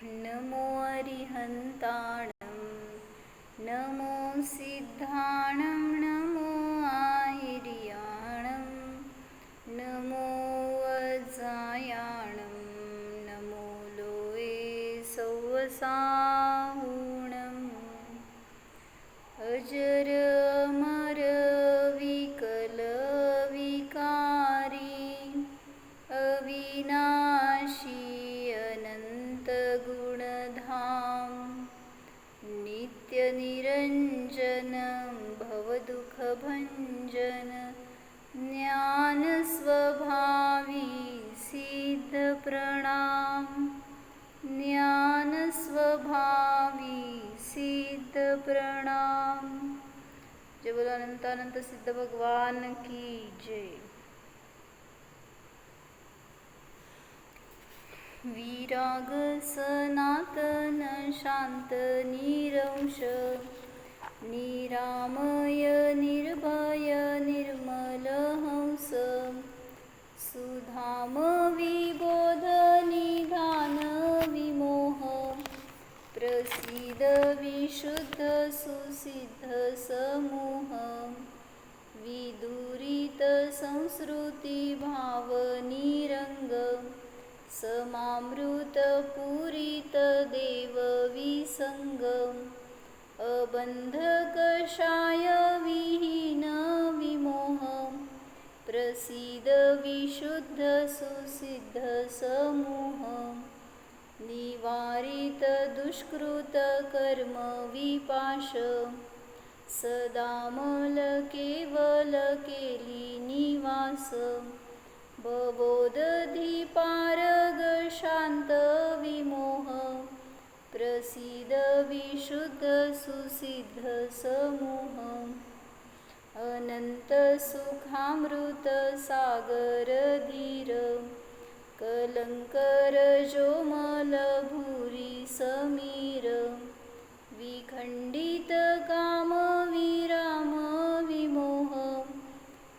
नमो अरिहन्ताणं नमो सिद्धाणं नमो आहिर्याणं नमो वज्रायाणं नमो लोये सौवसाहुणम् अजर अमर विकल विकारी अविनाशी अनंत गुणधाम नित्य निरंजन भवदुःखभंजन ज्ञान स्वभावी सिद्ध प्रणाम ज्ञान स्वभावी सिद्ध प्रणाम। जय बोलो अनंतानंत सिद्ध भगवान की जय। विराग सनातन शांत निरंश निरामय निर्भय निर्मल हंस सुधाम विबोध निधान विमोह प्रसिद्ध विशुद्ध सुसिद्ध समूह विदुरित संस्कृती भाव निरंग समामृत पूरित देव विसंगम अबंध कषाय विहीन विमोह प्रसिद्ध विशुद्ध सुसिद्ध समूह निवारित दुष्कृत कर्म विपाश सदामल केवल केली निवास बबोधधिपारग शांत विमोह प्रसिद्ध विशुद्ध सुसिद्ध समूह अनंत सुखामृत सागर धीर कलंकर जोमल भूरी समीर विखंडित काम विराम विमोह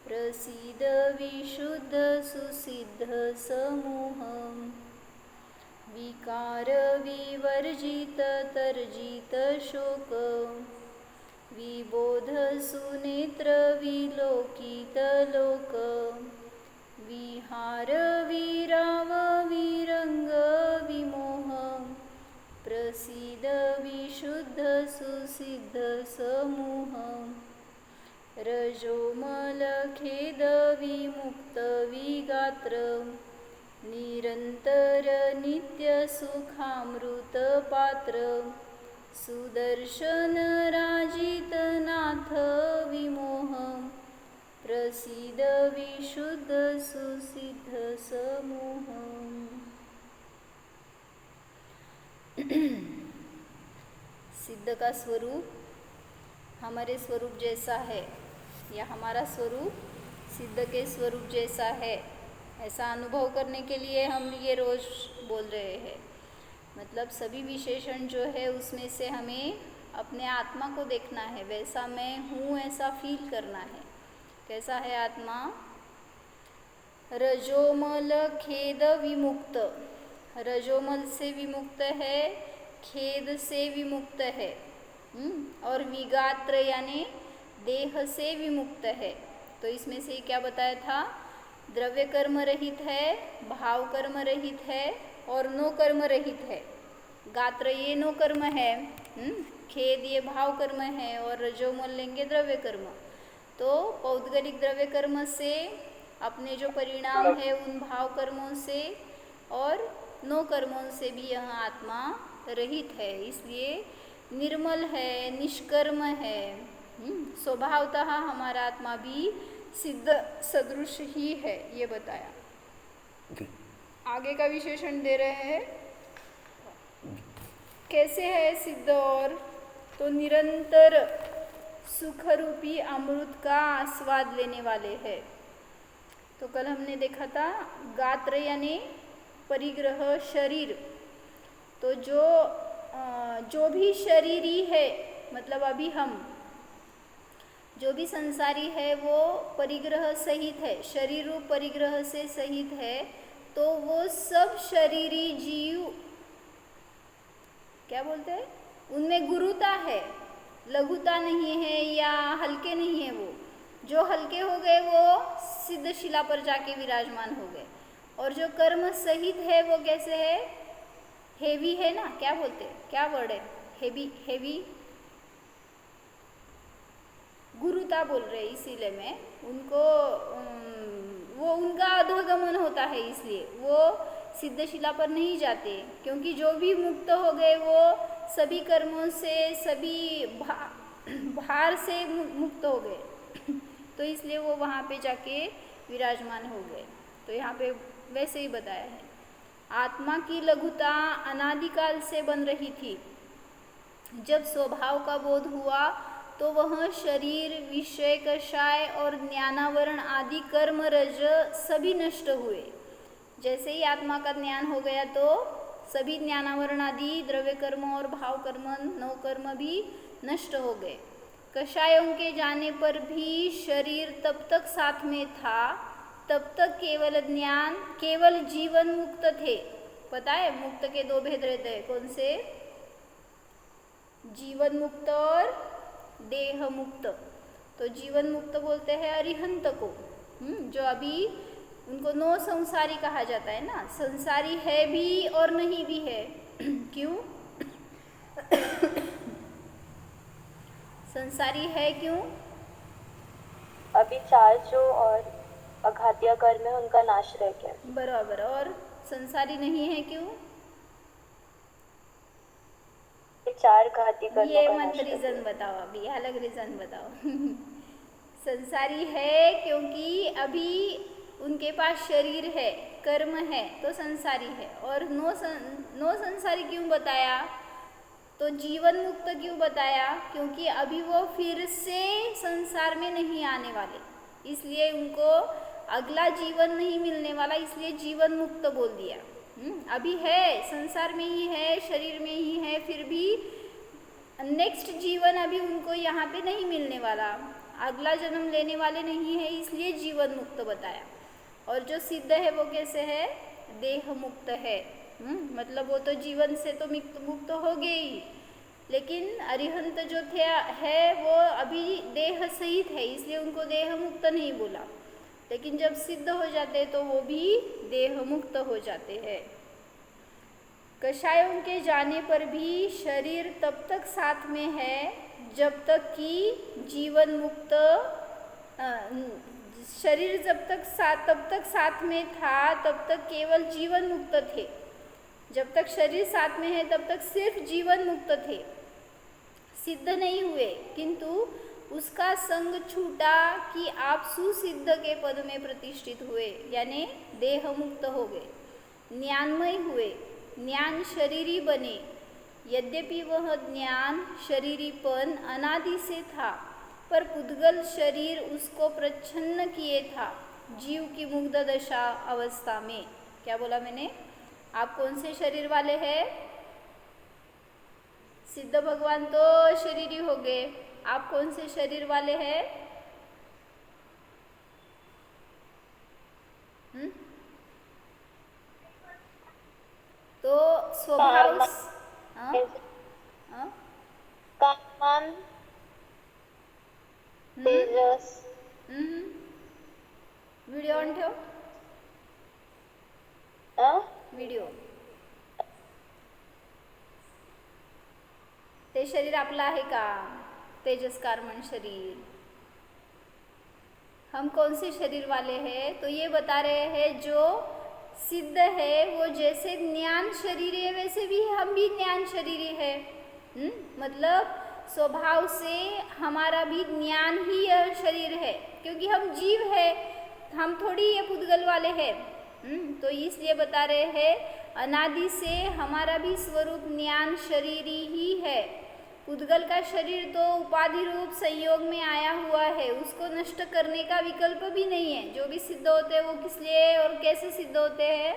प्रसिद्ध विशुद्ध सुसिद्ध समूह विकार विवर्जित तर्जित शोक विबोध सुनेत्र विलोकित लोक विहार विराम विरंग विमोह प्रसिद्ध विशुद्ध सुसिद्ध समूह रजोमल खेद विमुक्त विगात्र निरंतर नित्य सुखामृत पात्र सुदर्शन राजित नाथ विमोह प्रसिद्ध विशुद्ध सुसिद्ध समूह। सिद्ध का स्वरूप हमारे स्वरूप जैसा है या हमारा स्वरूप सिद्ध के स्वरूप जैसा है, ऐसा अनुभव करने के लिए हम ये रोज़ बोल रहे हैं। मतलब सभी विशेषण जो है उसमें से हमें अपने आत्मा को देखना है, वैसा मैं हूँ ऐसा फील करना है। कैसा है आत्मा? रजोमल खेद विमुक्त, रजोमल से विमुक्त है, खेद से विमुक्त है और विगात्र यानी देह से विमुक्त है। तो इसमें से क्या बताया था? द्रव्य कर्म रहित है, भाव कर्म रहित है और नो कर्म रहित है। गात्र ये नो कर्म है, खेद ये भाव कर्म है और रजोमल लेंगे द्रव्य कर्म। तो पौद्गलिक द्रव्य कर्म से अपने जो परिणाम है उन भाव कर्मों से और नो कर्मों से भी यह आत्मा रहित है, इसलिए निर्मल है, निष्कर्म है। स्वभावतः हमारा आत्मा भी सिद्ध सदृश ही है, ये बताया। आगे का विशेषण दे रहे हैं। कैसे है सिद्ध? और तो निरंतर सुखरूपी अमृत का आस्वाद लेने वाले हैं। तो कल हमने देखा था गात्र यानी परिग्रह शरीर। तो जो भी शरीरी है, मतलब अभी हम जो भी संसारी है वो परिग्रह सहित है, शरीर रूप परिग्रह से सहित है, तो वो सब शरीरी जीव क्या बोलते हैं, उनमें गुरुता है, लघुता नहीं है या हल्के नहीं है। वो जो हल्के हो गए वो सिद्ध शिला पर जाके विराजमान हो गए, और जो कर्म सहित है वो कैसे है, हेवी है ना, क्या बोलते हैं, क्या वर्ड है, हेवी, हेवी गुरुता बोल रहे, इसीलिए मैं उनको वो उनका अधोगमन होता है, इसलिए वो सिद्ध शिला पर नहीं जाते, क्योंकि जो भी मुक्त हो गए वो सभी कर्मों से, सभी भार से मुक्त हो गए तो इसलिए वो वहाँ पे जाके विराजमान हो गए। तो यहाँ पे वैसे ही बताया है, आत्मा की लघुता अनादिकाल से बन रही थी। जब स्वभाव का बोध हुआ तो वह शरीर, विषय, कषाय और ज्ञानावरण आदि कर्म रज सभी नष्ट हुए। जैसे ही आत्मा का ज्ञान हो गया तो सभी ज्ञानावरण आदि द्रव्य कर्म और भाव कर्म, नौ कर्म भी नष्ट हो गए। कषायों के जाने पर भी शरीर तब तक साथ में था, तब तक केवल ज्ञान, केवल जीवन मुक्त थे। पता है मुक्त के दो भेद रहते हैं, कौन से, जीवन मुक्त और देह मुक्त। तो जीवन मुक्त बोलते हैं अरिहंत को, जो अभी उनको नो संसारी कहा जाता है ना, संसारी है भी और नहीं भी है क्यों संसारी है क्यों, अभी चार जो और अघातिया कर्म है उनका नाश रह गया, बराबर, और संसारी नहीं है क्यों, चार घाती कर्मों ये का मत नाश रह रीजन गया। बताओ, अभी अलग रीजन बताओ संसारी है क्योंकि अभी उनके पास शरीर है, कर्म है, तो संसारी है। और नो संसारी क्यों बताया, तो जीवन मुक्त क्यों बताया, क्योंकि अभी वो फिर से संसार में नहीं आने वाले, इसलिए उनको अगला जीवन नहीं मिलने वाला, इसलिए जीवन मुक्त बोल दिया। अभी है, संसार में ही है, शरीर में ही है, फिर भी नेक्स्ट जीवन अभी उनको यहाँ पे नहीं मिलने वाला, अगला जन्म लेने वाले नहीं है, इसलिए जीवन मुक्त बताया। और जो सिद्ध है वो कैसे है, देह मुक्त है। मतलब वो तो जीवन से तो मुक्त हो गए ही, लेकिन अरिहंत जो थे है वो अभी देह सहित है, इसलिए उनको देह मुक्त नहीं बोला। लेकिन जब सिद्ध हो जाते तो वो भी देह मुक्त हो जाते हैं। कषायों के जाने पर भी शरीर तब तक साथ में है जब तक कि जीवन मुक्त, शरीर तब तक साथ में था, तब तक केवल जीवन मुक्त थे। जब तक शरीर साथ में है तब तक सिर्फ जीवन मुक्त थे, सिद्ध नहीं हुए, किंतु उसका संग छूटा कि आप सुसिद्ध के पद में प्रतिष्ठित हुए, यानी देह मुक्त हो गए, ज्ञानमय हुए, ज्ञान शरीरी बने। यद्यपि वह ज्ञान शरीरीपन अनादि से था, पर पुद्गल शरीर उसको प्रच्छन्न किए था जीव की मुग्ध दशा अवस्था में। क्या बोला मैंने, आप कौन से शरीर वाले हैं, सिद्ध भगवान तो शरीरी हो गए, आप कौन से शरीर वाले हैं, तो स्वभाव कामान, तेजस, व्हिडिओ ऑन ठेव, व्हिडिओ, ते शरीर आपलं आहे का, तेजस कार्मण शरीर, हम कौन से शरीर वाले हैं, तो ये बता रहे हैं जो सिद्ध है वो जैसे ज्ञान शरीर है वैसे भी हम भी ज्ञान शरीर है। मतलब स्वभाव से हमारा भी ज्ञान ही यह शरीर है, क्योंकि हम जीव है, हम थोड़ी ये पुद्गल वाले हैं। तो इसलिए बता रहे हैं अनादि से हमारा भी स्वरूप ज्ञान शरीरी ही है। पुद्गल का शरीर तो उपाधि रूप संयोग में आया हुआ है, उसको नष्ट करने का विकल्प भी नहीं है। जो भी सिद्ध होते हैं वो किस लिए और कैसे सिद्ध होते हैं,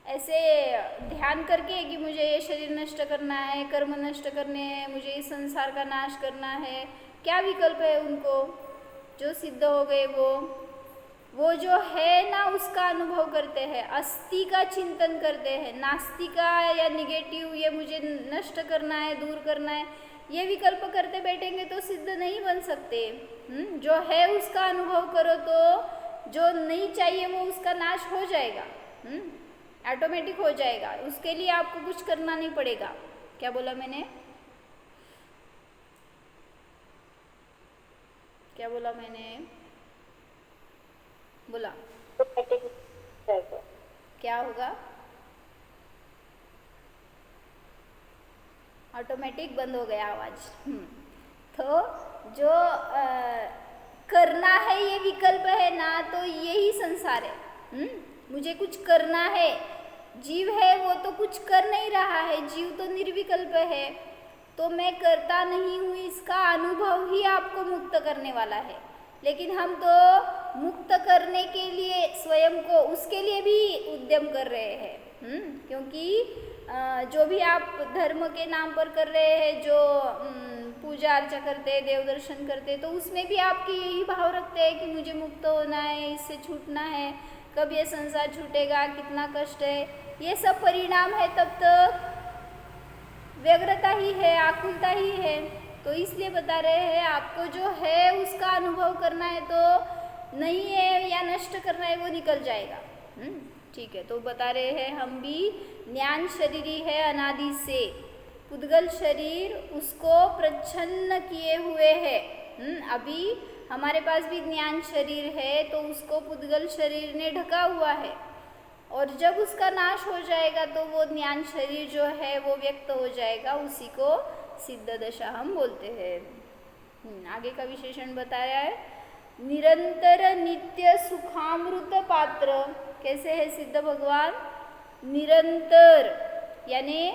ऐसे ध्यान करके कि मुझे ये शरीर नष्ट करना है, कर्म नष्ट करने हैं, मुझे इस संसार का नाश करना है, क्या विकल्प है उनको, जो सिद्ध हो गए वो वो जो है ना उसका अनुभव करते हैं, अस्ति का चिंतन करते हैं, नास्ति का या निगेटिव ये मुझे नष्ट करना है, दूर करना है, ये विकल्प करते बैठेंगे तो सिद्ध नहीं बन सकते। जो है उसका अनुभव करो तो जो नहीं चाहिए वो उसका नाश हो जाएगा, ऑटोमेटिक हो जाएगा, उसके लिए आपको कुछ करना नहीं पड़ेगा। क्या बोला मैंने? क्या बोला मैंने? बोला क्या होगा? ऑटोमेटिक बंद हो गया आवाज। तो जो करना है ये विकल्प है ना, तो यही संसार है। मुझे कुछ करना है, जीव है वो तो कुछ कर नहीं रहा है, जीव तो निर्विकल्प है, तो मैं करता नहीं हूँ इसका अनुभव ही आपको मुक्त करने वाला है। लेकिन हम तो मुक्त करने के लिए स्वयं को, उसके लिए भी उद्यम कर रहे हैं। क्योंकि जो भी आप धर्म के नाम पर कर रहे हैं, जो पूजा अर्चा करते हैं, देव दर्शन करते हैं, तो उसमें भी आपके यही भाव रखते हैं कि मुझे मुक्त होना है, इससे छूटना है, कब ये संसार छूटेगा, कितना कष्ट है, ये सब परिणाम है, तब तक व्यग्रता ही है, आकुलता ही है। तो इसलिए बता रहे हैं आपको जो है उसका अनुभव करना है, तो नहीं है या नष्ट करना है वो निकल जाएगा। ठीक है, तो बता रहे हैं हम भी ज्ञान शरीरी है अनादि से, पुद्गल शरीर उसको प्रच्छन्न किए हुए है। अभी हमारे पास भी ज्ञान शरीर है तो उसको पुद्गल शरीर ने ढका हुआ है, और जब उसका नाश हो जाएगा तो वो ज्ञान शरीर जो है वो व्यक्त हो जाएगा, उसी को सिद्ध दशा हम बोलते हैं। आगे का विशेषण बताया है, निरंतर नित्य सुखामृत पात्र। कैसे है सिद्ध भगवान? निरंतर यानी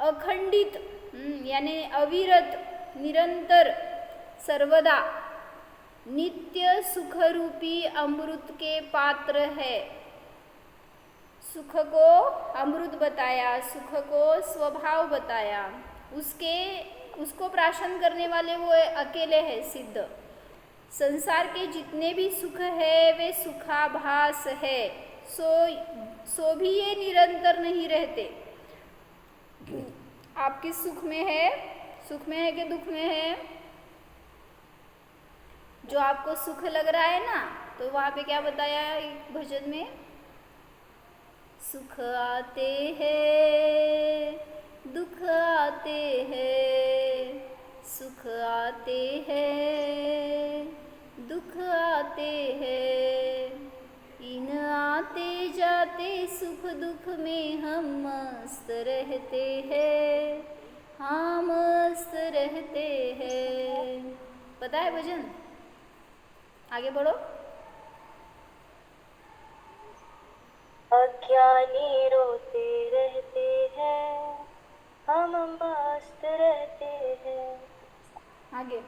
अखंडित, यानी अविरत, निरंतर, सर्वदा नित्य सुख रूपी अमृत के पात्र है। सुख को अमृत बताया, सुख को स्वभाव बताया, उसको प्राशन करने वाले वो अकेले है सिद्ध। संसार के जितने भी सुख है वे सुखाभास है, सो भी ये निरंतर नहीं रहते। आप किस सुख में है? सुख में है कि दुख में है? जो आपको सुख लग रहा है ना, तो वहाँ पे क्या बताया भजन में? सुख आते हैं, दुख आते हैं, सुख आते हैं, दुख आते हैं, इन आते जाते सुख दुख में हम मस्त रहते हैं, हाँ मस्त रहते हैं। पता है भजन? आगे बढ़ो। अज्ञानी रोते रहते हैं, हम मस्त रहते हैं। आगे।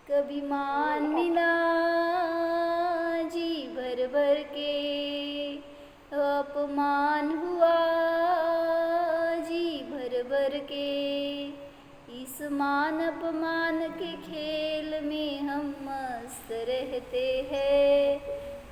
कभी मान मिला जी भर भर के, अपमान हुआ जी भर भर के, इस मान अपमान के खेल में हम मस्त रहते हैं,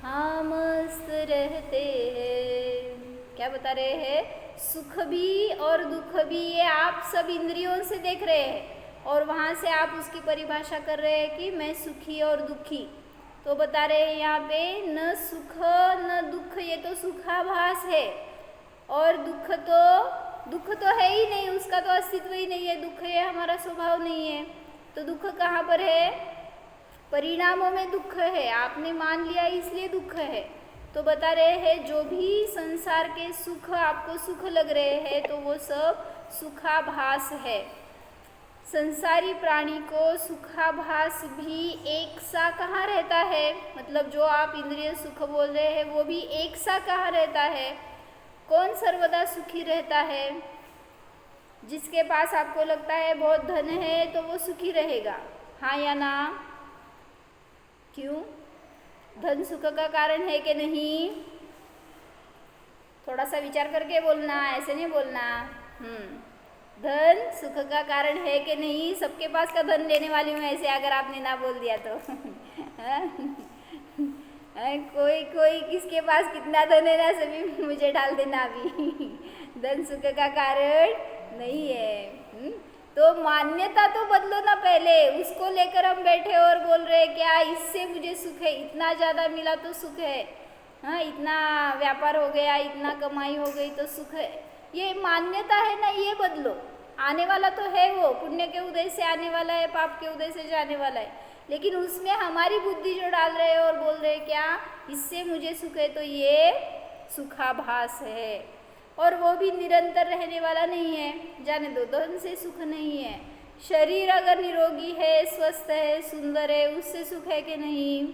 हाँ मस्त रहते हैं। क्या बता रहे हैं? सुख भी और दुख भी ये आप सब इंद्रियों से देख रहे हैं, और वहाँ से आप उसकी परिभाषा कर रहे हैं कि मैं सुखी और दुखी। तो बता रहे हैं यहाँ पे न सुख न दुख, ये तो सुखाभास है, और दुख तो है ही नहीं, उसका तो अस्तित्व ही नहीं है, दुख है हमारा स्वभाव नहीं है। तो दुख कहाँ पर है? परिणामों में दुख है, आपने मान लिया इसलिए दुख है। तो बता रहे हैं जो भी संसार के सुख आपको सुख लग रहे हैं तो वो सब सुखाभास है। संसारी प्राणी को सुखाभास भी एक सा कहाँ रहता है? मतलब जो आप इंद्रिय सुख बोल रहे हैं वो भी एक सा कहाँ रहता है? कौन सर्वदा सुखी रहता है? जिसके पास आपको लगता है बहुत धन है तो वो सुखी रहेगा, हाँ या ना? क्यों? धन सुख का कारण है कि नहीं? थोड़ा सा विचार करके बोलना, ऐसे नहीं बोलना। धन सुख का कारण है कि नहीं? सबके पास का धन लेने वाली हूँ ऐसे, अगर आपने ना बोल दिया तो हाँ? कोई कोई किसके पास कितना धन है ना, सभी मुझे डाल देना अभी। धन सुख का कारण नहीं है। तो मान्यता तो बदलो ना पहले, उसको लेकर हम बैठे और बोल रहे क्या इससे मुझे सुख है, इतना ज़्यादा मिला तो सुख है, हाँ इतना व्यापार हो गया, इतना कमाई हो गई तो सुख है। ये मान्यता है ना, ये बदलो। आने वाला तो है, वो पुण्य के उदय से आने वाला है, पाप के उदय से जाने वाला है, लेकिन उसमें हमारी बुद्धि जो डाल रहे हैं और बोल रहे क्या इससे मुझे सुख है, तो ये सुखाभास है। और वो भी निरंतर रहने वाला नहीं है, जाने दो, धन से सुख नहीं है। शरीर अगर निरोगी है, स्वस्थ है, सुंदर है, उससे सुख है कि नहीं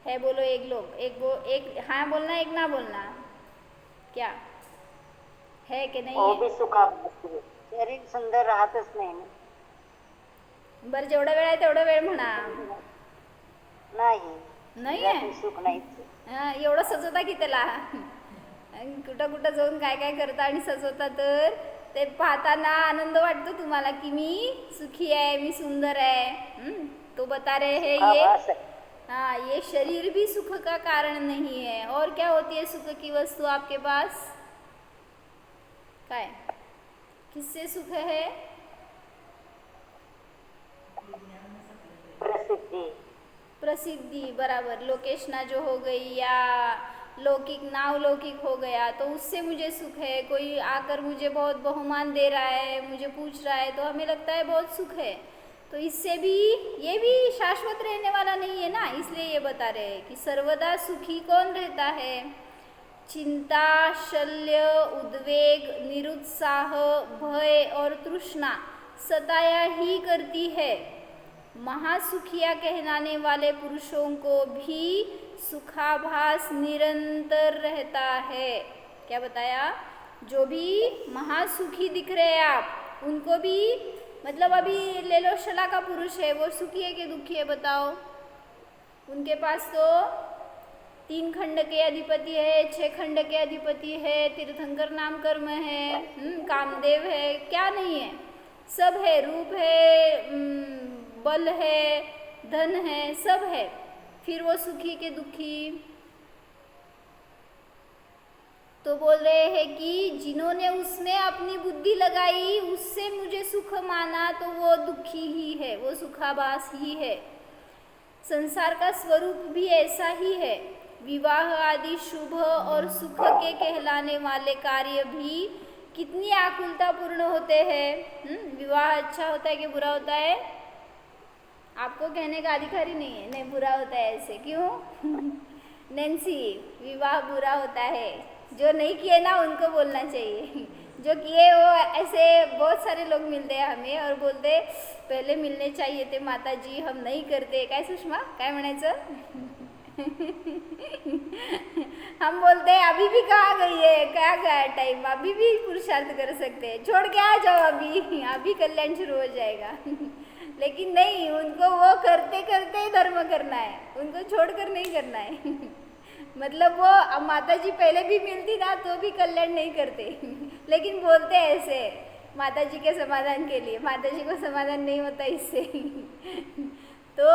है? बोलो एक लोग, एक हाँ बोलना, एक ना बोलना, क्या है की नाही? वो भी सुखाभास आहे. शरीर सुंदर राहतच नाही ना. बरं जेवढा वेळ आहे तेवढा वेळ म्हणा. नाही नाही आहे त्यातून सुख नाहीच. हा, एवढं सजवता की त्याला, कुठं कुठं जाऊन काय काय करता आणि सजवता, तर ते पाहताना आनंद वाटतो तुम्हाला की मी सुखी आहे, मी सुंदर आहे. तो बता रहे हैं ये सुखाभास आहे. हाँ, ये शरीर भी सुख का कारण नहीं है। और क्या होती है सुख की वस्तु आपके पास? काय किससे सुख है? प्रसिद्धी. प्रसिद्धि, बराबर। लोकेशना जो हो गई या लौकिक नावलौकिक हो गया तो उससे मुझे सुख है। कोई आकर मुझे बहुत बहुमान दे रहा है, मुझे पूछ रहा है, तो हमें लगता है बहुत सुख है। तो इससे भी ये भी शाश्वत रहने वाला नहीं है ना, इसलिए ये बता रहे हैं कि सर्वदा सुखी कौन रहता है? चिंता, शल्य, उद्वेग, निरुत्साह, भय और तृष्णा सताया ही करती है। महासुखिया कहलाने वाले पुरुषों को भी सुखाभास निरंतर रहता है। क्या बताया? जो भी महासुखी दिख रहे हैं आप, उनको भी, मतलब अभी ले लो शला का पुरुष है, वो सुखी है कि दुखी है बताओ? उनके पास तो 3 खंड के अधिपति है, 6 खंड के अधिपति है, तीर्थंकर नाम कर्म है, कामदेव है, क्या नहीं है? सब है, रूप है, बल है, धन है, सब है, फिर वो सुखी के दुखी? तो बोल रहे हैं कि जिन्होंने उसमें अपनी बुद्धि लगाई, उससे मुझे सुख माना, तो वो दुखी ही है, वो सुखाभास ही है। संसार का स्वरूप भी ऐसा ही है। विवाह आदि शुभ और सुख के कहलाने वाले कार्य भी कितनी आकुलता पूर्ण होते हैं। विवाह अच्छा होता है कि बुरा होता है? आपको कहने का अधिकार ही नहीं है, नहीं बुरा होता है ऐसे, क्यों? नैन्सी, विवाह बुरा होता है। जो नहीं किए ना उनको बोलना चाहिए, जो किए वो ऐसे बहुत सारे लोग मिलते हैं हमें और बोलते पहले मिलने चाहिए थे माता जी, हम नहीं करते। काय सुषमा, काय म्हणायचं? हम बोलते हैं अभी भी कहाँ गई है, क्या गया टाइम, अभी भी पुरुषार्थ कर सकते हैं, छोड़ के आ जाओ, अभी कल्याण शुरू हो जाएगा। लेकिन नहीं, उनको वो करते करते ही धर्म करना है, उनको छोड़कर नहीं करना है। मतलब वो माता जी पहले भी मिलती ना तो भी कल्याण नहीं करते, लेकिन बोलते ऐसे माता जी के समाधान के लिए, माता जी को समाधान नहीं होता इससे। तो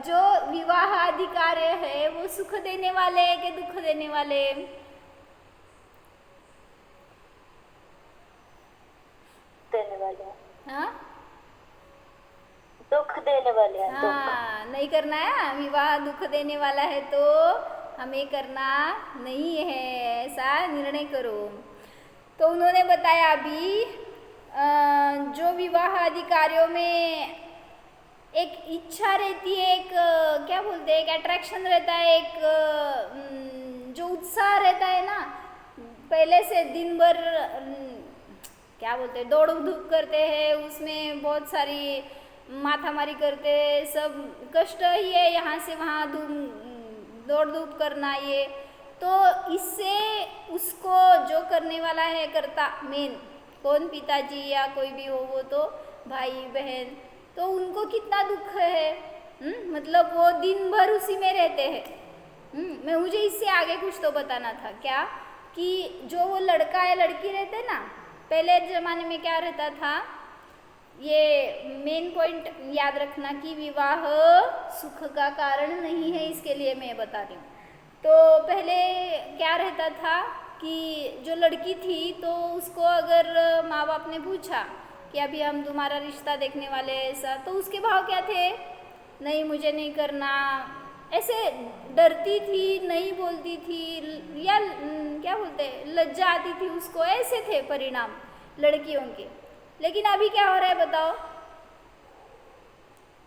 जो विवाह आदि कार्य है वो सुख देने वाले है कि दुख देने वाले? देने वाले हैं। हाँ, दुख देने वाले हैं। दुख। हाँ, नहीं करना है। विवाह दुख देने वाला है तो हमें करना नहीं है, ऐसा निर्णय करो। तो उन्होंने बताया अभी जो विवाह आदि कार्यों में एक इच्छा रहती है, एक क्या बोलते हैं, एक अट्रैक्शन रहता है, एक जो उत्साह रहता है ना, पहले से दिन भर क्या बोलते हैं, दौड़ धूप करते हैं, उसमें बहुत सारी माथामारी करते हैं, सब कष्ट ही है, यहाँ से वहाँ दौड़ धूप करना। ये तो इससे उसको जो करने वाला है करता, मेन कौन, पिताजी या कोई भी हो, वो तो भाई बहन, तो उनको कितना दुख है। मतलब वो दिन भर उसी में रहते हैं। मुझे इससे आगे कुछ तो बताना था, क्या कि जो वो लड़का है लड़की रहते ना, पहले ज़माने में क्या रहता था, ये मेन पॉइंट याद रखना कि विवाह सुख का कारण नहीं है, इसके लिए मैं बता रही हूँ। तो पहले क्या रहता था कि जो लड़की थी तो उसको अगर माँ बाप ने पूछा कि अभी हम तुम्हारा रिश्ता देखने वाले हैं ऐसा, तो उसके भाव क्या थे? नहीं, मुझे नहीं करना, ऐसे डरती थी, नहीं बोलती थी, या क्या बोलते हैं, लज्जा आती थी उसको, ऐसे थे परिणाम लड़कियों के। लेकिन अभी क्या हो रहा है बताओ,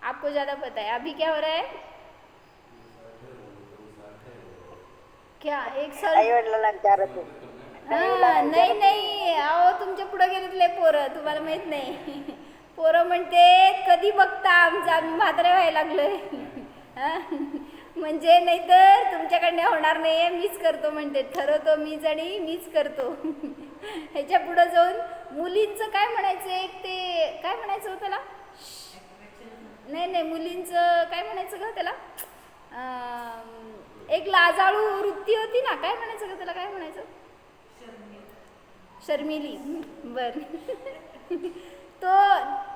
आपको ज़्यादा पता है अभी क्या हो रहा है? क्या एक साल आई वडिलांना विचारत नाही नाही, अहो तुमच्या पुढे गेलेतले पोरं, तुम्हाला माहित नाही. पोरं म्हणते कधी बघता आमचं, आम्ही म्हातारे व्हायला लागलोय. म्हणजे नाहीतर तुमच्याकडनं होणार नाही, मीच करतो म्हणते, ठरवतो मीच आणि मीच करतो. ह्याच्या पुढं जाऊन मुलींचं काय म्हणायचं, एक ते काय म्हणायचं होतं त्याला, नाही नाही मुलींचं काय म्हणायचं ग त्याला, एक लाजाळू वृत्ती होती ना, काय म्हणायचं ग त्याला, काय म्हणायचं, शर्मिली, बर. तो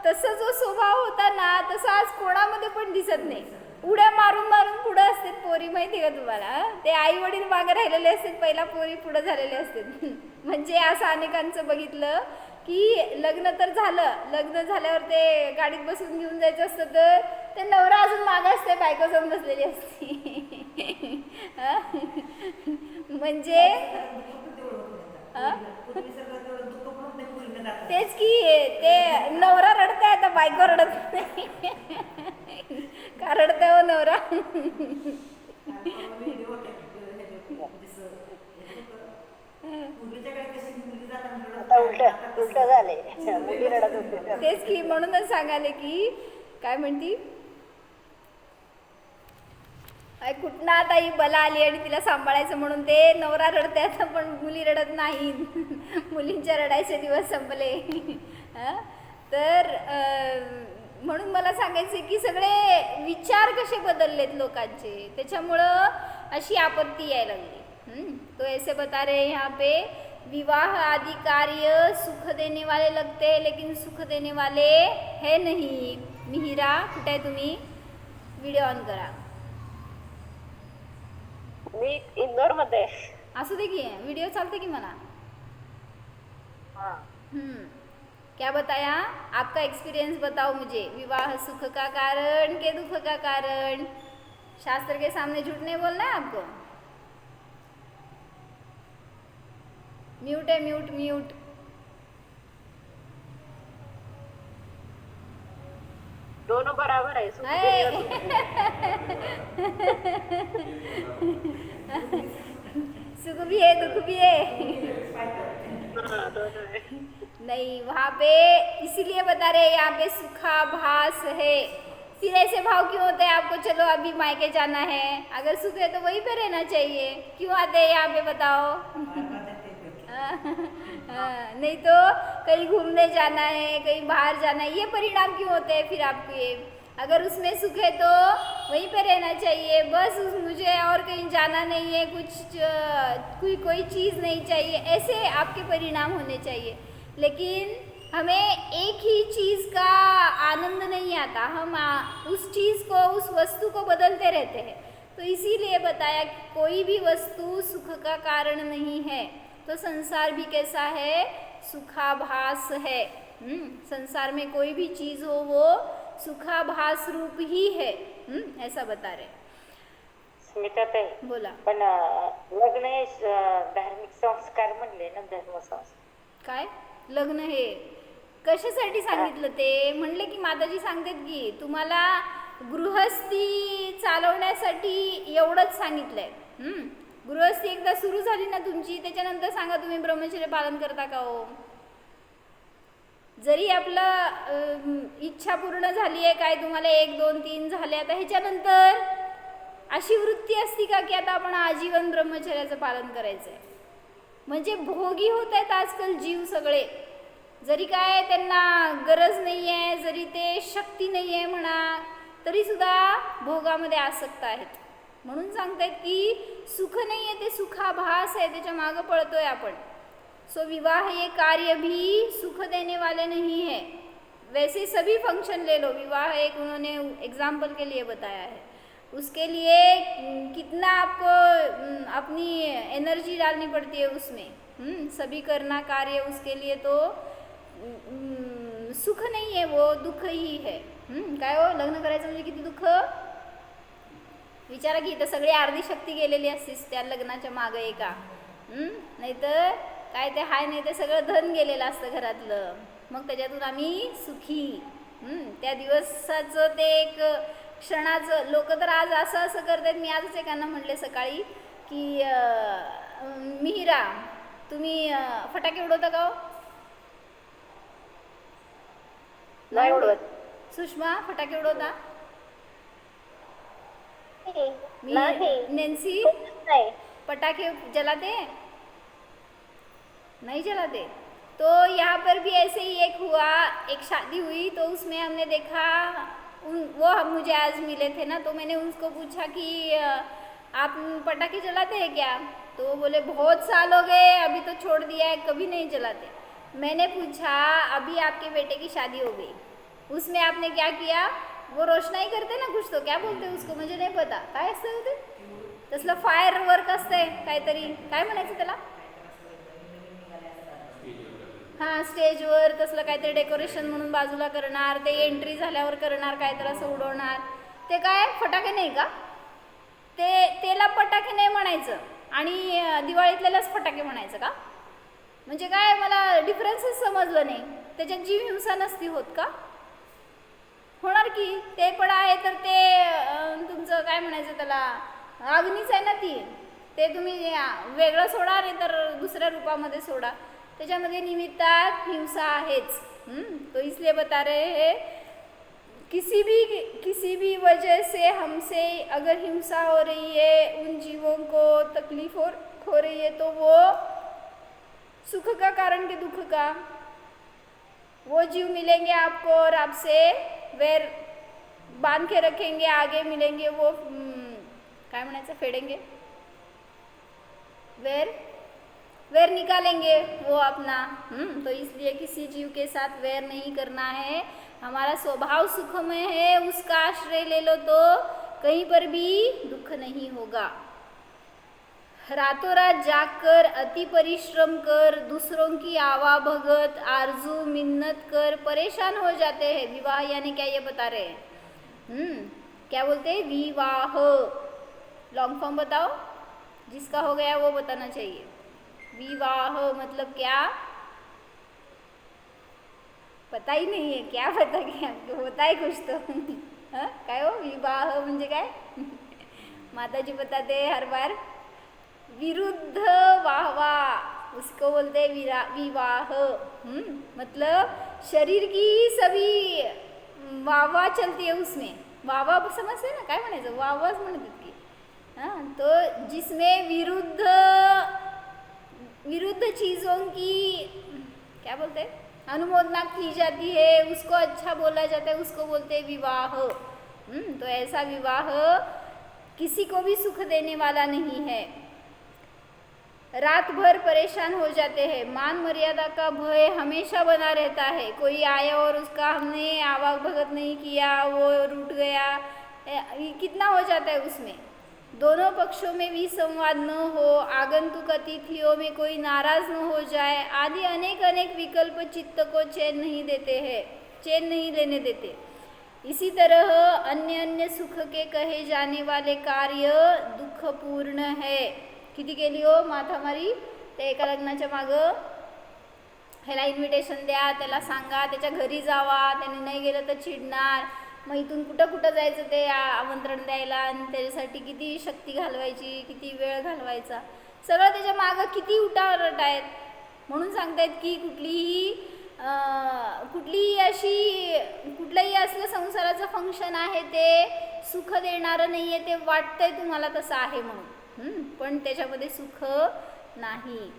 तसा जो स्वभाव होता ना, तसा आज कोणामध्ये पण दिसत नाही. उड्या मारून मारून पुढं असतात पोरी, माहिती का तुम्हाला? ते आई वडील मागे राहिलेले असतात, पहिला पोरी पुढं झालेले असतात. म्हणजे असं अनेकांचं बघितलं की लग्न तर झालं, लग्न झाल्यावर ते गाडीत बसून घेऊन जायचं असतं, तर ते नवरा अजून मागं असते, बायको जाऊन बसलेली असते. म्हणजे तेच की, ते नवरा रडताय, आता बायको रडत नाही. का रडताय हो नवरा? आता उलट झाले, मुली रडत होते. तेच की, म्हणूनच सांगाले की काय म्हणती, कुठनं आता ही बला आली आणि तिला सांभाळायचं म्हणून ते नवरा रडते आता, पण मुली रडत नाही. मुलींच्या रडायचे दिवस संपले. तर म्हणून मला सांगायचे की सगळे विचार कसे बदललेत लोकांचे, त्याच्यामुळं अशी आपत्ती यायला लागली. तो ऐसे बता रहे यहाँ पे, विवाह आदि कार्य सुख देने वाले लगते हैं लेकिन सुख देने वाले है नहीं. मिहिरा कुठे आहे तुम्ही? व्हिडिओ ऑन करा. मी इंदोर मध्ये. असू दे की, व्हिडिओ चालते की मला. क्या बताया, आपका एक्सपीरियंस बताओ मुझे. विवाह सुख का कारण के दुख का कारण? शास्त्र के सामने झूठ नहीं बोलना है आपको. म्यूट है, म्यूट म्यूट. दोनों बराबर आहे. सुख भी है दुख भी है. नहीं, वहाँ पे इसीलिए बता रहे, यहाँ पे सुखाभास है. फिर ऐसे भाव क्यों होते हैं आपको? चलो अभी मायके जाना है, अगर सुख है तो वहीं पे रहना चाहिए, क्यों आते हैं यहाँ पे बताओ? नहीं तो कहीं घूमने जाना है, कहीं बाहर जाना है, ये परिणाम क्यों होते हैं फिर आपके? अगर उसमें सुख है तो वहीं पे रहना चाहिए, बस मुझे और कहीं जाना नहीं है, कोई चीज़ नहीं चाहिए, ऐसे आपके परिणाम होने चाहिए. लेकिन हमें एक ही चीज़ का आनंद नहीं आता, हम उस चीज़ को, उस वस्तु को बदलते रहते हैं. तो इसीलिए बताया कि कोई भी वस्तु सुख का कारण नहीं है. तो संसार भी कैसा है? सुखाभास है. संसार में कोई भी चीज़ हो वो सुखाभास रूप ही है. ऐसा बता रहे. स्मिताताई, बोला. पण लग्न हे धार्मिक संस्कार म्हणले ना, धर्मसंस्कार. काय लग्न हे कशासाठी सांगितलं? ते म्हणले की माताजी सांगतात की तुम्हाला गृहस्थी चालवण्यासाठी एवढंच सांगितलंय. गृहस्थी एकदा सुरू झाली ना तुमची, त्याच्यानंतर सांगा तुम्ही ब्रह्मचर्य पालन करता का हो? जरी आपलं इच्छा पूर्ण झाली आहे, काय तुम्हाला 1 2 3 झाले, आता ह्याच्यानंतर अशी वृत्ती असती का की आता आपण आजीवन ब्रह्मचर्याचं पालन करायचं आहे? म्हणजे भोगी होत आहेत आजकाल जीव सगळे. जरी काय त्यांना गरज नाही आहे, जरी ते शक्ती नाही आहे म्हणा, तरीसुद्धा भोगामध्ये आसक्त आहेत. म्हणून सांगतायत की सुख नाही आहे, ते सुखाभास आहे, त्याच्या मागं पळतोय आपण. सो विवाह ये कार्य भी सुख देने वाले नहीं है. वैसे ही सभी फंक्शन ले लो, विवाह एक उन्होंने एग्जाम्पल के लिए बताया है, उसके लिए कितना आपको अपनी एनर्जी डालनी पड़ती है उसमें, सभी करना कार्य, उसके लिए तो सुख नहीं है, वो दुःख ही है. काय हो, लग्न करायचं म्हणजे किती दुःख विचारा की. तर सगळी अर्धी शक्ती गेलेली असतीस त्या लग्नाच्या मागं एका. नाहीतर काय ते हाय नाही ते सगळं धन गेलेलं असतं घरातलं, मग त्याच्यातून आम्ही सुखी. त्या दिवसाचं ते एक क्षणाचं. लोक तर आज असं असं करतात. मी आजच एकांना म्हणले सकाळी की मिहिरा तुम्ही फटाके उडवता का हो? नाही उडवत. सुषमा फटाके उडवता? नहीं. नेंसी नहीं. पटाखे जलाते? नहीं जलाते. तो यहाँ पर भी ऐसे ही एक हुआ, एक शादी हुई तो उसमें हमने देखा वो हम मुझे आज मिले थे ना, तो मैंने उसको पूछा कि आप पटाखे जलाते हैं क्या? तो वो बोले बहुत साल हो गए, अभी तो छोड़ दिया है, कभी नहीं जलाते. मैंने पूछा अभी आपके बेटे की शादी हो गई, उसमें आपने क्या किया? वो रोशनाई करते ना कुछ, तो क्या बोलते उसको मुझे नहीं पता, काय असतं होते तसलं फायर वर्क असतंय काहीतरी, काय म्हणायचं त्याला? हां, स्टेजवर तसलं काहीतरी डेकोरेशन म्हणून बाजूला करणार, ते एंट्री झाल्यावर करणार, काय तर असं उडवणार. ते काय फटाके नाही का? त्याला फटाके नाही म्हणायचं आणि दिवाळीतल्यालाच फटाके म्हणायचं का? म्हणजे काय, मला डिफरन्सच समजलं नाही. त्याच्यात जीव हिंसा नसती होत का? होणार की. ते पण आहे तर ते तुमचं काय म्हणायचं त्याला, अग्नीच आहे ना ती. ते तुम्ही वेगळं सोडा नाही तर दुसऱ्या रूपामध्ये सोडा, त्याच्यामध्ये निमित्तात हिंसा आहेच. तो इसलिए बता रहे हैं किसी भी वजह से हमसे अगर हिंसा हो रही है, उन जीवों को तकलीफ हो रही है, तो वो सुख का कारण के दुख का. वो जीव मिलेंगे आपको और आपसे वैर बांध के रखेंगे, आगे मिलेंगे वो काय म्हणायचं, फेडेंगे, वैर निकालेंगे वो अपना. तो इसलिए किसी जीव के साथ वैर नहीं करना है. हमारा स्वभाव सुखमय है, उसका आश्रय ले लो तो कहीं पर भी दुख नहीं होगा. रातों रात जागकर अति परिश्रम कर, दूसरों की आवा भगत आरजू मिन्नत कर परेशान हो जाते हैं. विवाह यानी क्या ये बता रहे हैं. क्या बोलते हैं? विवाह. लॉन्ग फॉर्म बताओ, जिसका हो गया वो बताना चाहिए. विवाह मतलब क्या? पता ही नहीं है. क्या पता, क्या होता है कुछ तो. काय हो विवाह म्हणजे काय? माताजी बताते हर बार विरुद्ध वाहवा, उसको बोलते हैं विवाह. मतलब शरीर की सभी वाहवा चलती है उसमें. वाहवा समझते ना, काय म्हणायचं, वाहवाच म्हणतात की. तो जिसमें विरुद्ध चीज़ों की क्या बोलते हैं, अनुमोदना की जाती है, उसको अच्छा बोला जाता है, उसको बोलते हैं विवाह. तो ऐसा विवाह किसी को भी सुख देने वाला नहीं है. रात भर परेशान हो जाते हैं. मान मर्यादा का भय हमेशा बना रहता है. कोई आया और उसका हमने आवाग भगत नहीं किया, वो रूठ गया, कितना हो जाता है उसमें. दोनों पक्षों में विसंवाद न हो, आगंतुक अतिथियों में कोई नाराज न हो जाए, आदि अनेक विकल्प चित्त को चैन नहीं देते हैं, चैन नहीं लेने देते. इसी तरह अन्य सुख के कहे जाने वाले कार्य दुःखपूर्ण है. किती केली हो माथामारी. ते एका लग्नाच्या मागं ह्याला इन्व्हिटेशन द्या, त्याला सांगा, त्याच्या घरी जावा, त्याने नाही गेलं तर चिडणार, मग इथून कुठं जायचं ते आमंत्रण द्यायला, आणि त्याच्यासाठी किती शक्ती घालवायची, किती वेळ घालवायचा, सगळं त्याच्या मागं किती उठावरट आहेत. म्हणून सांगतायत की कुठलंही असलं संसाराचं फंक्शन आहे ते सुख देणारं नाही आहे. ते वाटतंय तुम्हाला तसं आहे म्हणून, पण त्याच्यामध्ये सुख नाही.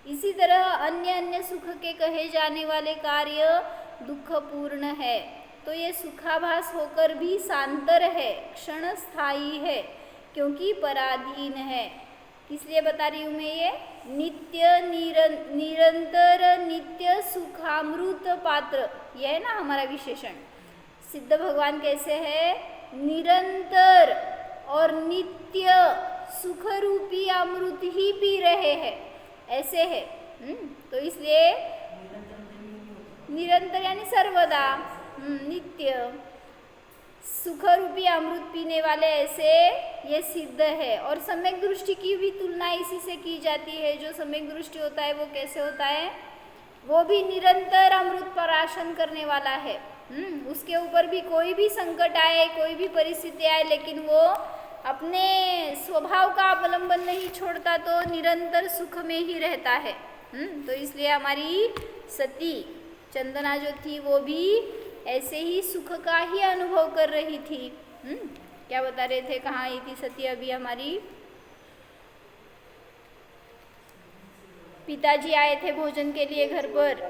इसी तरह अन्य सुख के कहे जाने वाले कार्य दुःखपूर्ण है. तो ये सुखाभास होकर भी सांतर है, क्षण स्थायी है, क्योंकि पराधीन है. इसलिए बता रही हूँ मैं ये नित्य निरंतर नित्य सुखामृत पात्र, यह है ना हमारा विशेषण। सिद्ध भगवान कैसे है? निरंतर और नित्य सुख रूपी अमृत ही पी रहे हैं, ऐसे है। तो इसलिए निरंतर यानी सर्वदा, नित्य सुख रूपी अमृत पीने वाले, ऐसे ये सिद्ध है। और सम्यक दृष्टि की भी तुलना इसी से की जाती है। जो सम्यक दृष्टि होता है वो कैसे होता है? वो भी निरंतर अमृत प्राशन करने वाला है। उसके ऊपर भी कोई भी संकट आए, कोई भी परिस्थिति आए, लेकिन वो अपने स्वभाव का अवलंबन नहीं छोड़ता, तो निरंतर सुख में ही रहता है। तो इसलिए हमारी सती चंदना जो थी वो भी ऐसे ही सुख का ही अनुभव कर रही थी। क्या बता रहे थे? कहाँ आई थी सती अभी हमारी? पिताजी आए थे भोजन के लिए घर पर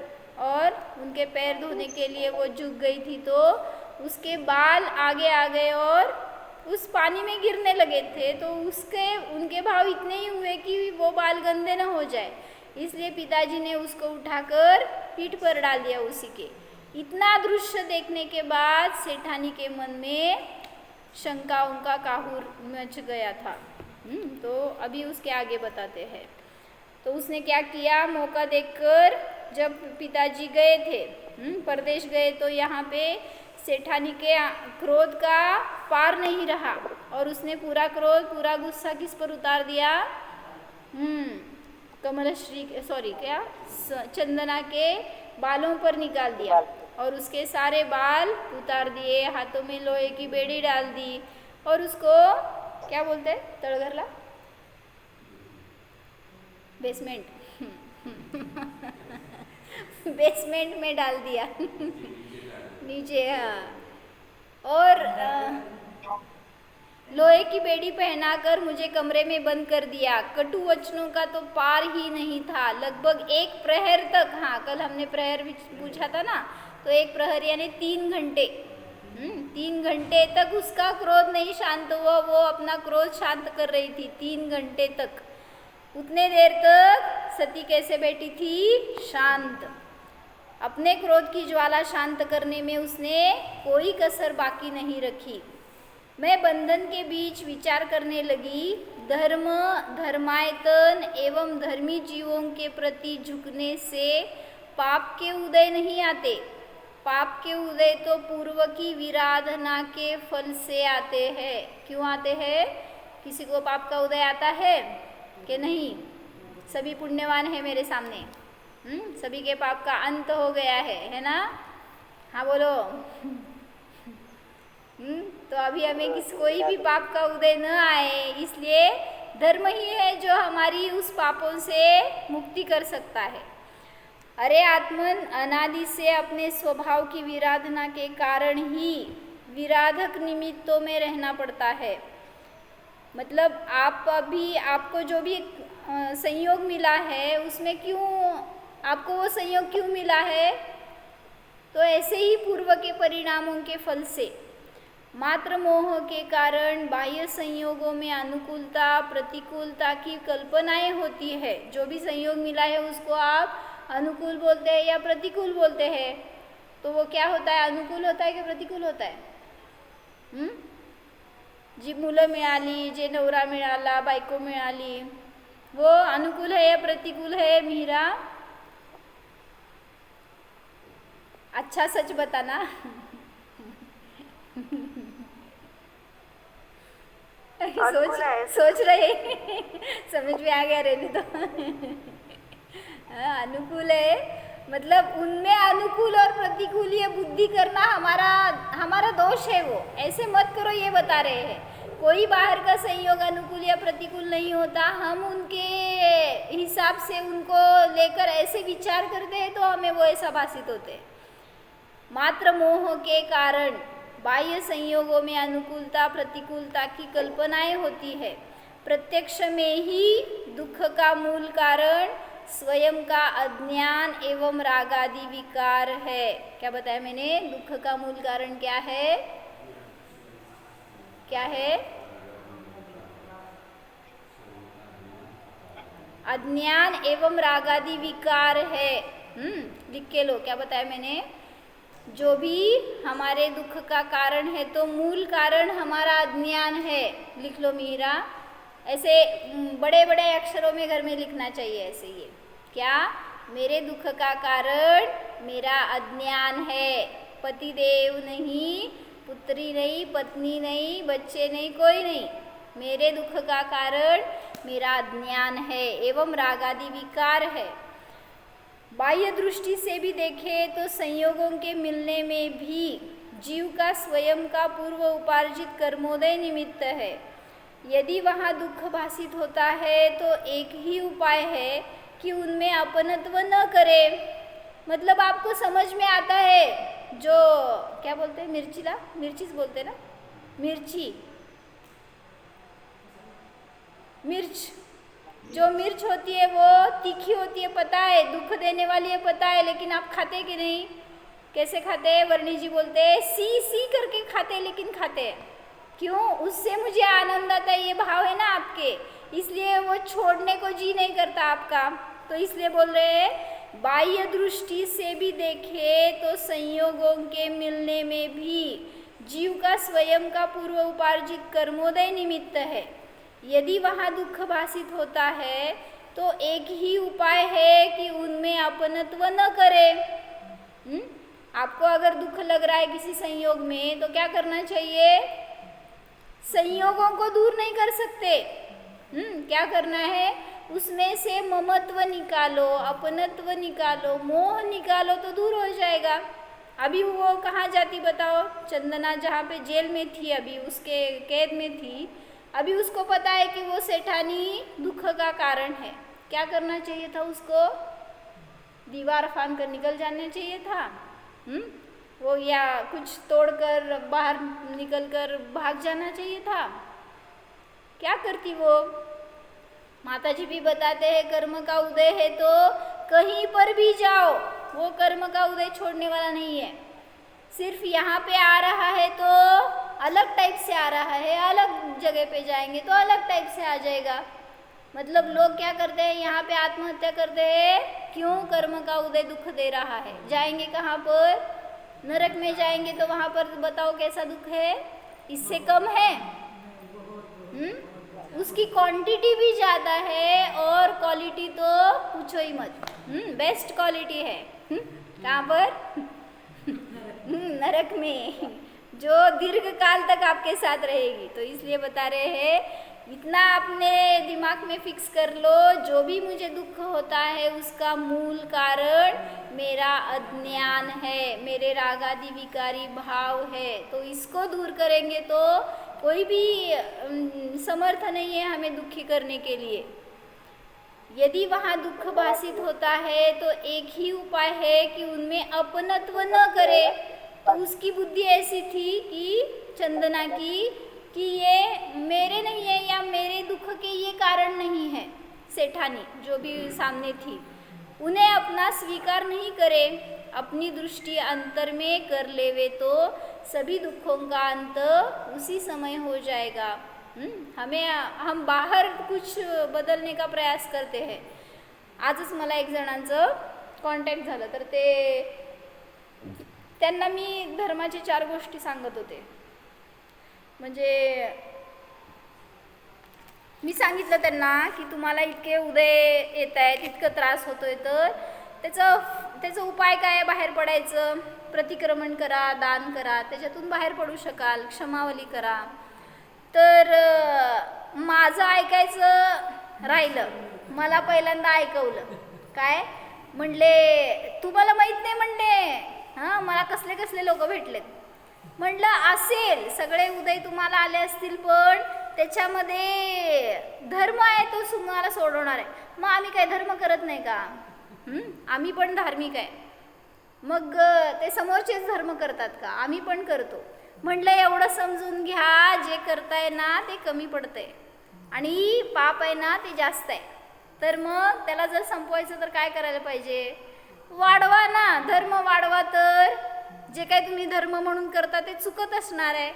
और उनके पैर धोने के लिए वो झुक गई थी, तो उसके बाल आगे आ गए और उस पानी में गिरने लगे थे। तो उनके भाव इतने ही हुए कि वो बाल गंदे न हो जाए, इसलिए पिताजी ने उसको उठाकर पीठ पर डाल दिया उसी के। इतना दृश्य देखने के बाद सेठानी के मन में शंका, उनका काहूर मच गया था। तो अभी उसके आगे बताते हैं। तो उसने क्या किया? मौका देखकर जब पिताजी गए थे, परदेश गए, तो यहाँ पे सेठानी के क्रोध का पार नहीं रहा और उसने पूरा क्रोध, पूरा गुस्सा किस पर उतार दिया? चंदना के बालों पर निकाल दिया और उसके सारे बाल उतार दिए, हाथों में लोहे की बेड़ी डाल दी और उसको क्या बोलते हैं? तड़घरला, बेसमेंट बेसमेंट में डाल दिया नीचे। हाँ, और लोहे की बेड़ी पहनाकर मुझे कमरे में बंद कर दिया। कटु वचनों का तो पार ही नहीं था। लगभग 1 प्रहर तक, हाँ कल हमने प्रहर भी पूछा था ना, तो 1 प्रहर यानी 3 घंटे, 3 घंटे तक उसका क्रोध नहीं शांत हुआ। वो अपना क्रोध शांत कर रही थी 3 घंटे तक। उतने देर तक सती कैसे बैठी थी? शांत। अपने क्रोध की ज्वाला शांत करने में उसने कोई कसर बाकी नहीं रखी। मैं बंधन के बीच विचार करने लगी। धर्म, धर्मायतन एवं धर्मी जीवों के प्रति झुकने से पाप के उदय नहीं आते। पाप के उदय तो पूर्व की विराधना के फल से आते हैं। क्यों आते हैं? किसी को पाप का उदय आता है कि नहीं? सभी पुण्यवान है मेरे सामने, सभी के पाप का अंत हो गया है ना? हाँ बोलो। तो अभी हमें कोई भी पाप का उदय न आए, इसलिए धर्म ही है जो हमारी उस पापों से मुक्ति कर सकता है। अरे आत्मन, अनादि से अपने स्वभाव की विराधना के कारण ही विराधक निमित्तों में रहना पड़ता है। मतलब आप अभी, आपको जो भी संयोग मिला है उसमें क्यों, आपको वो संयोग क्यों मिला है? तो ऐसे ही पूर्व के परिणामों के फल से मात्र मोह के कारण बाह्य संयोगों में अनुकूलता प्रतिकूलता की कल्पनाएं होती है। जो भी संयोग मिला है उसको आप अनुकूल बोलते हैं या प्रतिकूल बोलते हैं। तो वो क्या होता है? अनुकूल होता है कि प्रतिकूल होता है? जी मुलं मिळाली, जे नवरा मिळाला, बायको मिळाली, वो अनुकूल है या प्रतिकूल है? मीरा अच्छा सच बताना। सोच रहे समझ में आ गया, रहने दो। अनुकूल है मतलब उनमें अनुकूल और प्रतिकूल ये बुद्धि करना हमारा दोष है। वो ऐसे मत करो, ये बता रहे हैं। कोई बाहर का संयोग अनुकूल या प्रतिकूल नहीं होता। हम उनके हिसाब से उनको लेकर ऐसे विचार करते हैं तो हमें वो ऐसा भाषित होते हैं। मात्र मोह के कारण बाह्य संयोगों में अनुकूलता प्रतिकूलता की कल्पनाएं होती है। प्रत्यक्ष में ही दुख का मूल कारण स्वयं का अज्ञान एवं रागादि विकार है। क्या बताया मैंने? दुख का मूल कारण क्या है? क्या है? अज्ञान एवं रागादि विकार है। लिख के लो, क्या बताया मैंने? जो भी हमारे दुख का कारण है तो मूल कारण हमारा अज्ञान है। लिख लो मीरा, ऐसे बड़े बड़े अक्षरों में घर में लिखना चाहिए ऐसे। ये क्या? मेरे दुख का कारण मेरा अज्ञान है। पतिदेव नहीं, पुत्री नहीं, पत्नी नहीं, बच्चे नहीं, कोई नहीं। मेरे दुख का कारण मेरा अज्ञान है एवं रागादि विकार है। बाह्य दृष्टि से भी देखें तो संयोगों के मिलने में भी जीव का स्वयं का पूर्व उपार्जित कर्मोदय निमित्त है। यदि वहाँ दुख भासित होता है तो एक ही उपाय है कि उनमें अपनत्व न करे। मतलब आपको समझ में आता है, जो क्या बोलते हैं, मिर्चीला, मिर्चीज बोलते ना, मिर्ची, मिर्च, जो मिर्च होती है वो तीखी होती है, पता है, दुख देने वाली है, पता है, लेकिन आप खाते कि नहीं? कैसे खाते हैं? वर्णी जी बोलते हैं सी सी करके खाते हैं, लेकिन खाते हैं क्यों? उससे मुझे आनंद आता है, ये भाव है ना आपके, इसलिए वो छोड़ने को जी नहीं करता आपका। तो इसलिए बोल रहे हैं बाह्य दृष्टि से भी देखे तो संयोगों के मिलने में भी जीव का स्वयं का पूर्व उपार्जित कर्मोदय निमित्त है। यदि वहाँ दुख भासित होता है तो एक ही उपाय है कि उनमें अपनत्व न करे। आपको अगर दुख लग रहा है किसी संयोग में तो क्या करना चाहिए? संयोगों को दूर नहीं कर सकते। क्या करना है? उसमें से ममत्व निकालो, अपनत्व निकालो, मोह निकालो तो दूर हो जाएगा। अभी वो कहाँ जाती बताओ? चंदना जहाँ पे जेल में थी, अभी उसके कैद में थी, अभी उसको पता है कि वो सेठानी दुख का कारण है। क्या करना चाहिए था उसको? दीवार फान कर निकल जाना चाहिए था। वो या कुछ तोड़कर बाहर निकलकर भाग जाना चाहिए था। क्या करती वो? माताजी भी बताते हैं कर्म का उदय है तो कहीं पर भी जाओ, वो कर्म का उदय छोड़ने वाला नहीं है। सिर्फ यहाँ पे आ रहा है तो अलग टाइप से आ रहा है, अलग जगह पे जाएंगे तो अलग टाइप से आ जाएगा। मतलब लोग क्या करते हैं, यहाँ पे आत्महत्या करते हैं, क्यों? कर्म का उदय दुख दे रहा है। जाएंगे कहाँ पर? नरक में जाएंगे तो वहाँ पर बताओ कैसा दुख है? इससे कम है? उसकी क्वांटिटी भी ज़्यादा है और क्वालिटी तो पूछो ही मत। बेस्ट क्वालिटी है। कहाँ पर? नरक में, जो दीर्घ काल तक आपके साथ रहेगी। तो इसलिए बता रहे हैं इतना अपने दिमाग में फिक्स कर लो, जो भी मुझे दुख होता है उसका मूल कारण मेरा अज्ञान है, मेरे रागादि विकारी भाव है। तो इसको दूर करेंगे तो कोई भी समर्थ नहीं है हमें दुखी करने के लिए। यदि वहाँ दुख भासित होता है तो एक ही उपाय है कि उनमें अपनत्व न करे। तो उसकी बुद्धि ऐसी थी कि चंदना की, कि ये मेरे नहीं है या मेरे दुख के ये कारण नहीं है। सेठानी जो भी सामने थी, उन्हें अपना स्वीकार नहीं करे, अपनी दृष्टि अंतर में कर लेवे तो सभी दुखों का अंत उसी समय हो जाएगा। हम बाहर कुछ बदलणे का प्रयास करते हैं। आजच मला एक जणांचं कॉन्टॅक्ट झालं, तर त्यांना मी धर्माचे 4 गोष्टी सांगत होते। म्हणजे मी सांगितलं त्यांना की तुम्हाला इतके उदय येत आहेत, इतकं त्रास होतोय, तर त्याचा उपाय काय? बाहेर पडायचं, प्रतिक्रमण करा, दान करा, त्याच्यातून बाहेर पडू शकाल, क्षमावली करा। तर माझं ऐकायचं राहिलं, मला पहिल्यांदा ऐकवलं काय म्हणले, तुम्हाला माहीत नाही म्हणले, मला कसले कसले लोक भेटलेत। म्हटलं असेल, सगळे उदय तुम्हाला आले असतील, पण त्याच्यामध्ये धर्म आहे तो तुम्हाला सोडवणार आहे। मग आम्ही काय धर्म करत नाही का? आम्ही पण धार्मिक आहे। मग ते समोरचेच धर्म करतात का? आम्ही पण करतो। म्हटलं एवढं समजून घ्या, जे करताय ना ते कमी पडतंय आणि पाप आहे ना ते जास्त आहे। तर मग त्याला जर संपवायचं तर काय करायला पाहिजे? वाढवा ना, धर्म वाढवा। तर जे काय तुम्ही धर्म म्हणून करता ते चुकत असणार आहे?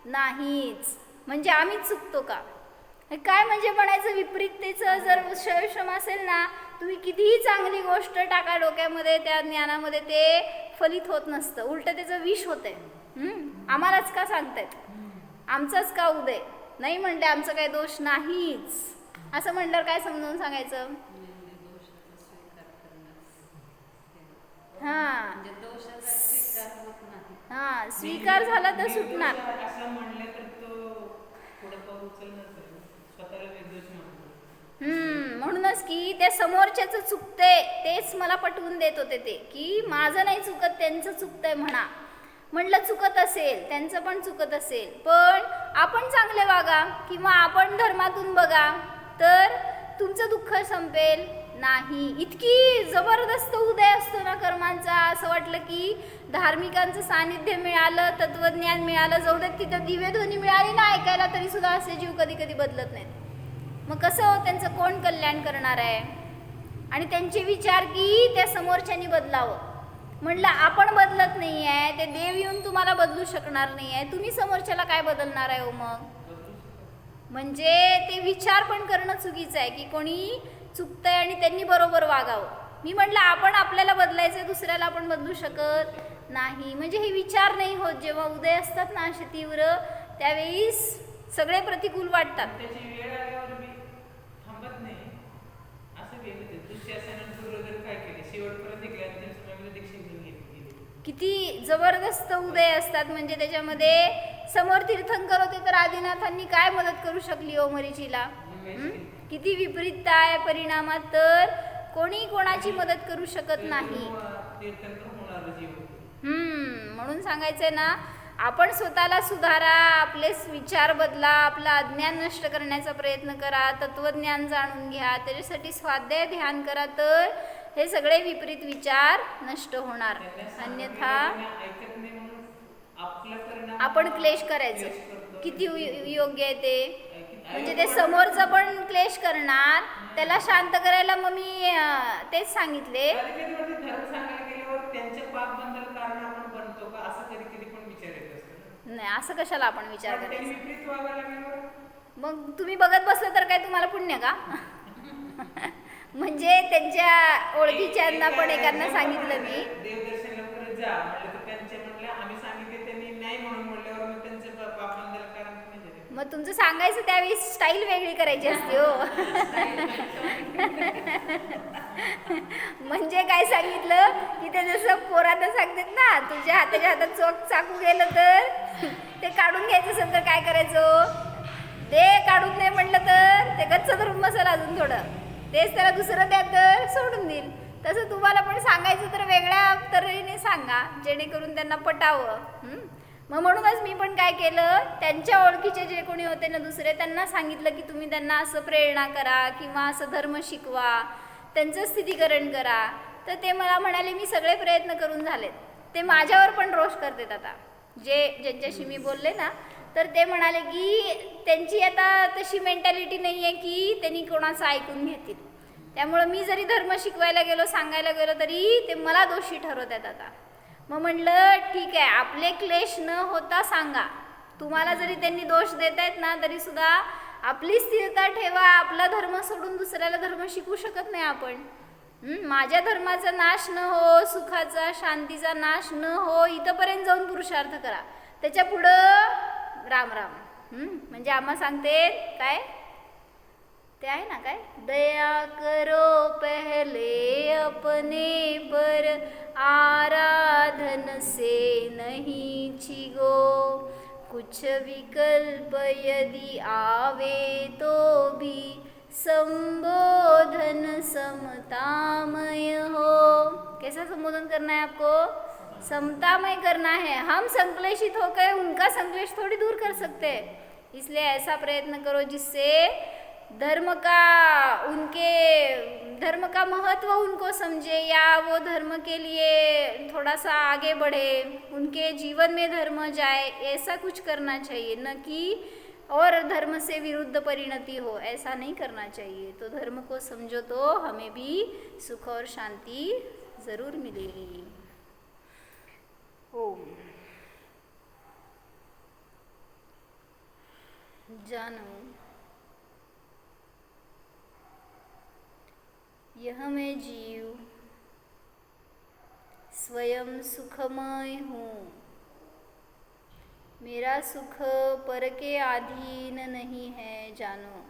नाहीच। म्हणजे आम्हीच चुकतो का? हे काय म्हणजे म्हणायचं विपरीततेचं जर श्रम असेल ना, तुम्ही कितीही चांगली गोष्ट टाका डोक्यामध्ये, त्या ज्ञानामध्ये ते फलित होत नसतं, उलट त्याचं विष होतंय. आम्हालाच का सांगतायत, आमचाच का उदय नाही म्हणते, आमचं काही दोष नाहीच असं म्हटल्यावर काय समजावून सांगायचं. हा हा, स्वीकार झाला तर सुटणार. म्हणूनच की त्या समोरच्याचं चुकतंय तेच मला पटवून देत होते ते, की माझं नाही चुकत त्यांचं चुकतंय म्हणा. म्हटलं चुकत असेल त्यांचं पण चुकत असेल, पण आपण चांगले वागा किंवा आपण धर्मातून बघा तर तुमचं दुःख संपेल नाही. इतकी जबरदस्त उदय असतो ना कर्मांचा, असं वाटलं की धार्मिकांचं सानिध्य मिळालं, तत्वज्ञान मिळालं, जाऊ देत तिथं दिव्यध्वनी मिळाली ना ऐकायला, तरी सुद्धा असे जीव कधी कधी बदलत नाहीत. मग कसं हो, त्यांचं कोण कल्याण करणार आहे. आणि त्यांचे विचार की त्या समोरच्यानी बदलावं. म्हटलं आपण बदलत नाही आहे, ते देव येऊन तुम्हाला बदलू शकणार नाही आहे, तुम्ही समोरच्याला काय बदलणार आहे हो मग. म्हणजे ते विचार पण करणं चुकीचं आहे की कोणी चुकतंय आणि त्यांनी बरोबर वागावं. मी म्हटलं आपण आपल्याला बदलायचं, दुसऱ्याला आपण बदलू शकत नाही. म्हणजे हे विचार नाही होत. जेव्हा उदय असतात ना असे तीव्र, त्यावेळी सगळे प्रतिकूल वाटतात. किती जबरदस्त उदय असतात. म्हणजे त्याच्यामध्ये समोर तीर्थंकर होते तर आदिनाथांनी काय मदत करू शकली ओ मरीचीला. किती विपरीतता आहे परिणामात, तर कोणी कोणाची मदत करू शकत नाही. म्हणून सांगायचंय ना, आपण स्वतःला सुधारा, आपले विचार बदला, आपलं अज्ञान नष्ट करण्याचा प्रयत्न करा, तत्वज्ञान जाणून घ्या, त्याच्यासाठी स्वाध्याय ध्यान करा, तर हे सगळे विपरीत विचार नष्ट होणार. अन्यथा आपण क्लेश करायचं किती योग्य आहे ते. म्हणजे ते समोरचं पण क्लेश करणार, त्याला शांत करायला मग मी तेच सांगितले. नाही, असं कशाला आपण विचार करायचा. मग तुम्ही बघत बसलं तर काय तुम्हाला पुण्य का. म्हणजे त्यांच्या ओळखीच्यांना पण एकांना सांगितलं मी, मग तुमचं सांगायचं त्यावेळी स्टाईल वेगळी करायची असते हो. म्हणजे काय सांगितलं की ते जसं पोरांना सांगतात ना, तुझ्या हाताच्या हातात चोख चाकू गेलं तर ते काढून घ्यायचं असेल तर काय करायचं, ते काढून नाही म्हटलं तर ते गच्च धरून बसेल अजून थोडं, तेच त्याला दुसरं द्या तर सोडून देईल. तसं तुम्हाला पण सांगायचं तर वेगळ्या तऱ्हेने सांगा, जेणेकरून त्यांना पटावं. मग म्हणूनच मी पण काय केलं, त्यांच्या ओळखीचे जे कोणी होते ना दुसरे, त्यांना सांगितलं की तुम्ही त्यांना असं प्रेरणा करा किंवा असं धर्म शिकवा, त्यांचं स्थितीकरण करा. तर ते मला म्हणाले मी सगळे प्रयत्न करून झालेत. ते माझ्यावर पण रोष करतात आता, ज्यांच्याशी मी बोलले ना, तर ते म्हणाले की त्यांची आता तशी मेंटॅलिटी नाही आहे की त्यांनी कोणाचं ऐकून घेतील. त्यामुळं मी जरी धर्म शिकवायला गेलो, सांगायला गेलो, तरी ते मला दोषी ठरवतात आता. मग म्हटलं ठीक आहे, आपले क्लेश न होता सांगा. तुम्हाला जरी त्यांनी दोष देत आहेत ना, तरी सुद्धा आपली स्थिरता ठेवा. आपला धर्म सोडून दुसऱ्याला धर्म शिकवू शकत नाही आपण. माझ्या धर्माचा नाश न हो, सुखाचा शांतीचा नाश न हो, इथंपर्यंत जाऊन पुरुषार्थ करा. त्याच्या पुढं राम राम. म्हणजे आम्हा सांगते काय ते आहे ना, काय दया करो पहले अपने पर, आराधन से नहीं छिगो, कुछ विकल्प यदि आवे तो भी संबोधन समतामय हो. कैसा संबोधन करना है आपको, समतामय करना है. हम संक्लेशित होकर उनका संक्लेश थोड़ी दूर कर सकते हैं. इसलिए ऐसा प्रयत्न करो जिससे धर्म का महत्व उनको समझे, या वो धर्म के लिए थोड़ा सा आगे बढ़े, उनके जीवन में धर्म जाए. ऐसा कुछ करना चाहिए, न कि और धर्म से विरुद्ध परिणति हो, ऐसा नहीं करना चाहिए. तो धर्म को समझो तो हमें भी सुख और शांति ज़रूर मिलेगी. ओम जानो यह मैं जीव स्वयं सुखमय हूँ। मेरा सुख पर के अधीन नहीं है, जानो।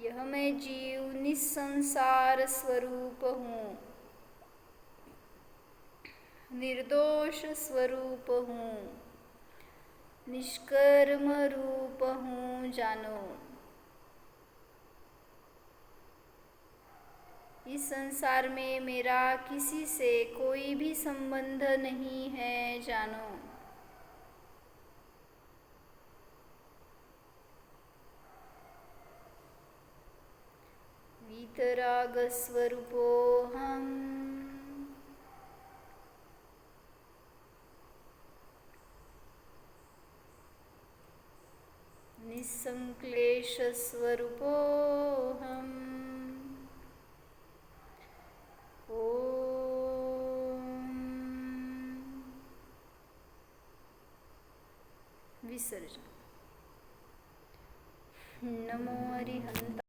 यह मैं जीव निसंसार स्वरूप हूँ, निर्दोष स्वरूप हूँ, निष्कर्म रूप हूँ, जानो। इस संसार में मेरा किसी से कोई भी संबंध नहीं है, जानो। वीतराग स्वरूपोऽहम्, निसंक्लेश स्वरूपोऽहम्। विसर्जन। नमो अरिहंत।